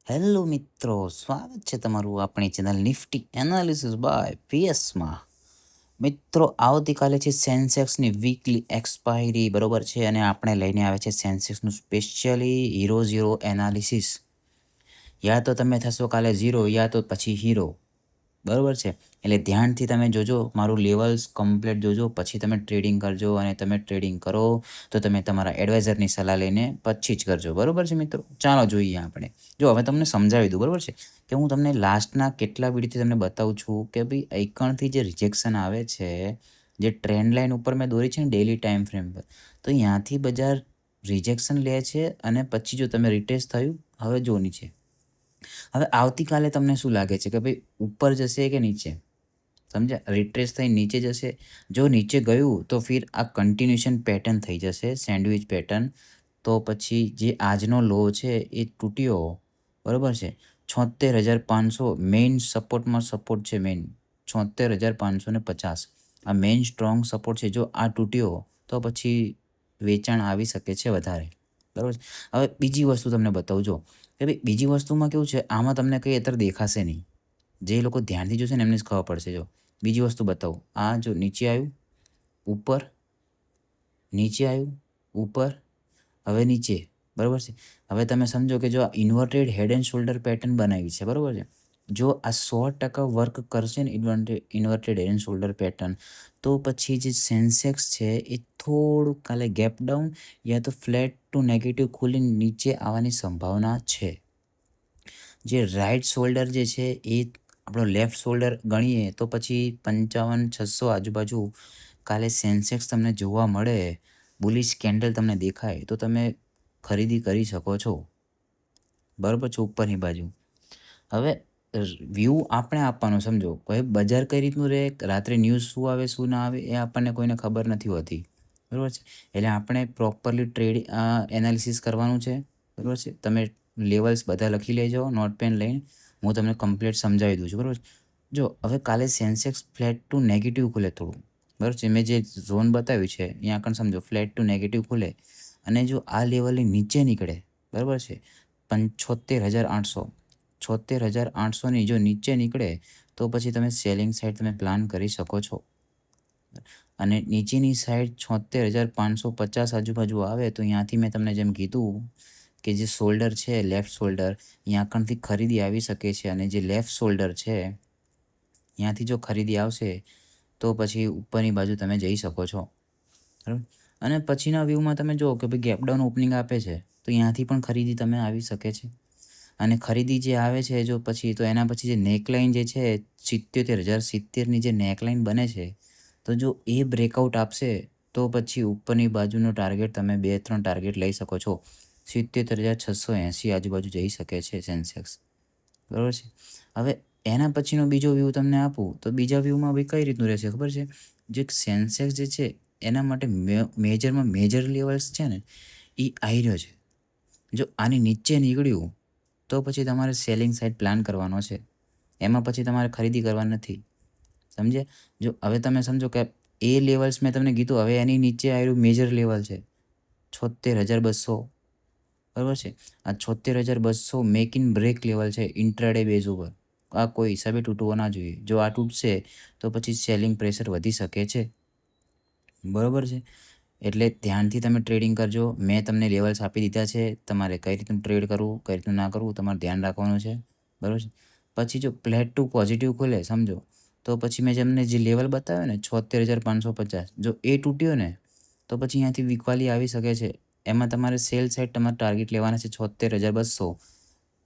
Hello મિત્રો, સ્વાગત છે તમારું આપણી ચેનલ નિફ્ટી એનાલિસિસ બાય પીએસમાં. મિત્રો, આવતીકાલે છે સેન્સેક્સની વીકલી એક્સપાયરી, બરોબર છે, અને આપણે લઈને આવે છે સેન્સેક્સનું સ્પેશિયલી હીરો એનાલિસિસ. યા તો તમે થશો કાલે ઝીરો, યા તો પછી હીરો, બરોબર છે. એટલે ધ્યાનથી તમે જોજો, મારું લેવલ્સ કમ્પ્લીટ જોજો, પછી તમે ટ્રેડિંગ કરજો. અને તમે ટ્રેડિંગ કરો તો તમે તમારા એડવાઇઝરની સલાહ લઈને પછી જ કરજો, બરોબર છે મિત્રો. ચાલો જોઈએ આપણે. જો હવે તમને સમજાવી દઉં, બરોબર છે, કે હું તમને લાસ્ટના કેટલા વિડીયોથી તમને બતાવું છું કે ભાઈ આઇકણથી જે રિજેક્શન આવે છે, જે ટ્રેન્ડ લાઇન ઉપર મેં દોરી છે ને ડેલી ટાઈમ ફ્રેમ પર, તો ત્યાંથી બજાર રિજેક્શન લે છે અને પછી જો તમે રિટેસ્ટ થયું, હવે જો નીચે. હવે આવતીકાલે તમને શું લાગે છે કે ભાઈ ઉપર જશે કે નીચે? સમજ્યા? રિટ્રેસ થઈ નીચે જશે. જો નીચે ગયું તો ફિર આ કન્ટિન્યુએશન પેટર્ન થઈ જશે, સેન્ડવિચ પેટર્ન. તો પછી જે આજનો લો છે એ તૂટ્યો, બરાબર છે. 76,500 મેઇન સપોર્ટમાં સપોર્ટ છે. મેઇન 76,550 આ મેઇન સ્ટ્રોંગ સપોર્ટ છે. જો આ તૂટ્યો તો પછી વેચાણ આવી શકે છે વધારે, બરાબર છે. હવે બીજી વસ્તુ તમને બતાવું, જો કે ભાઈ બીજી વસ્તુમાં કેવું છે, આમાં તમને કંઈ અત્યારે દેખાશે નહીં. જે લોકો ધ્યાનથી જોશે ને એમને જ ખબર પડશે. જો બીજી વસ્તુ બતાવું, આ જો નીચે આવ્યું, ઉપર, નીચે આવ્યું, ઉપર, હવે નીચે, બરાબર છે. હવે તમે સમજો કે જો આ inverted head and shoulder pattern બનાવી છે, બરાબર છે. જો આ 100% વર્ક કરશે ને inverted head and shoulder pattern, તો પછી જે સેન્સેક્સ છે એ થોડુંક કાલે ગેપ ડાઉન યા તો ફ્લેટ ટુ નેગેટિવ ખુલીને નીચે આવવાની સંભાવના છે. જે રાઈટ શોલ્ડર જે છે એ આપણો લેફ્ટ શોલ્ડર ગણીએ તો પછી 55,600 આજુબાજુ કાલે સેન્સેક્સ તમને જોવા મળે, બુલિશ કેન્ડલ તમને દેખાય તો તમે ખરીદી કરી શકો છો, બરાબર છે, ઉપરની બાજુ. હવે વ્યૂ આપણે આપવાનો, સમજો. કોઈ બજાર કઈ રીતનું રહે, રાત્રે ન્યૂઝ શું આવે શું ના આવે એ આપણને કોઈને ખબર નથી હોતી, બરાબર છે. એટલે આપણે પ્રોપરલી ટ્રેડ એનાલિસિસ કરવાનું છે, બરાબર છે. તમે લેવલ્સ બધા લખી લેજો નોટ પેન લઈને, હું તમને કમ્પ્લીટ સમજાવી દઉં છું, બરાબર છે. જો હવે કાલે સેન્સેક્સ ફ્લેટ ટુ નેગેટિવ ખુલે થોડું, બરાબર છે. મેં જે ઝોન બતાવ્યું છે અહીંયા આગળ સમજો, ફ્લેટ ટુ નેગેટિવ ખુલે અને જો આ લેવલની નીચે નીકળે, બરાબર છે, 75,800, 76,800ની જો નીચે નીકળે તો પછી તમે સેલિંગ સાઈડ તમે પ્લાન કરી શકો છો. અને નીચેની સાઈડ 76,550 આજુબાજુ આવે તો ત્યાંથી મેં તમને જેમ કીધું કે જે શોલ્ડર છે, લેફ્ટ શોલ્ડર, ત્યાં કણથી ખરીદી આવી શકે છે. અને જે લેફ્ટ શોલ્ડર છે ત્યાંથી જો ખરીદી આવશે તો પછી ઉપરની બાજુ તમે જઈ શકો છો, બરાબર. અને પછીના વ્યૂમાં તમે જુઓ કે ભાઈ ગેપડાઉન ઓપનિંગ આપે છે તો ત્યાંથી પણ ખરીદી તમે આવી શકે છે. અને ખરીદી જે આવે છે જો પછી, તો એના પછી જે નેકલાઇન જે છે 77,070ની જે નેકલાઇન બને છે, તો જો એ બ્રેકઆઉટ આપશે તો પછી ઉપરની બાજુનો ટાર્ગેટ તમે 2-3 ટાર્ગેટ લઈ શકો છો. 77,680 આજુબાજુ જઈ શકે છે સેન્સેક્સ, બરાબર છે. હવે એના પછીનો બીજો વ્યૂ તમને આપું તો બીજા વ્યૂમાં ભાઈ કઈ રીતનું રહેશે ખબર છે? જે સેન્સેક્સ જે છે એના માટે મેજર લેવલ્સ છે ને એ આવી રહ્યો છે. જો આની નીચે નીકળ્યું તો પછી તમારે સેલિંગ સાઈડ પ્લાન કરવાનો છે, એમાં પછી તમારે ખરીદી કરવાની નથી, સમજે? જો હવે તમે સમજો કે એ લેવલ્સ મેં તમને કીધું, હવે એની નીચે આવ્યું મેજર લેવલ છે 76,200, બરાબર છે. આ 76,200 મેક ઇન બ્રેક લેવલ છે ઇન્ટ્રાડે બેઝ ઉપર. આ કોઈ હિસાબે તૂટવો ના જોઈએ. જો આ તૂટશે તો પછી સેલિંગ પ્રેશર વધી શકે છે, બરાબર છે. એટલે ધ્યાનથી તમે ટ્રેડિંગ કરજો. મેં તમને લેવલ્સ આપી દીધા છે, તમારે કઈ રીતનું ટ્રેડ કરવું, કઈ રીતનું ના કરવું તમારે ધ્યાન રાખવાનું છે, બરાબર છે. પછી જો ફ્લેટ ટુ પોઝિટિવ ખુલે, સમજો, તો પછી મેં જેમને જે લેવલ બતાવ્યો ને 76,550, જો એ તૂટ્યો ને તો પછી અહીંયાથી વીકવાલી આવી શકે છે. એમાં તમારે સેલ સાઈડ તમારે ટાર્ગેટ લેવાના છે 76,200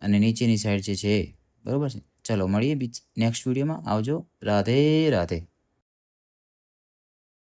અને નીચેની સાઈડ જે છે એ, બરાબર છે. ચલો મળીએ નેક્સ્ટ વિડીયોમાં. આવજો. રાધે રાધે.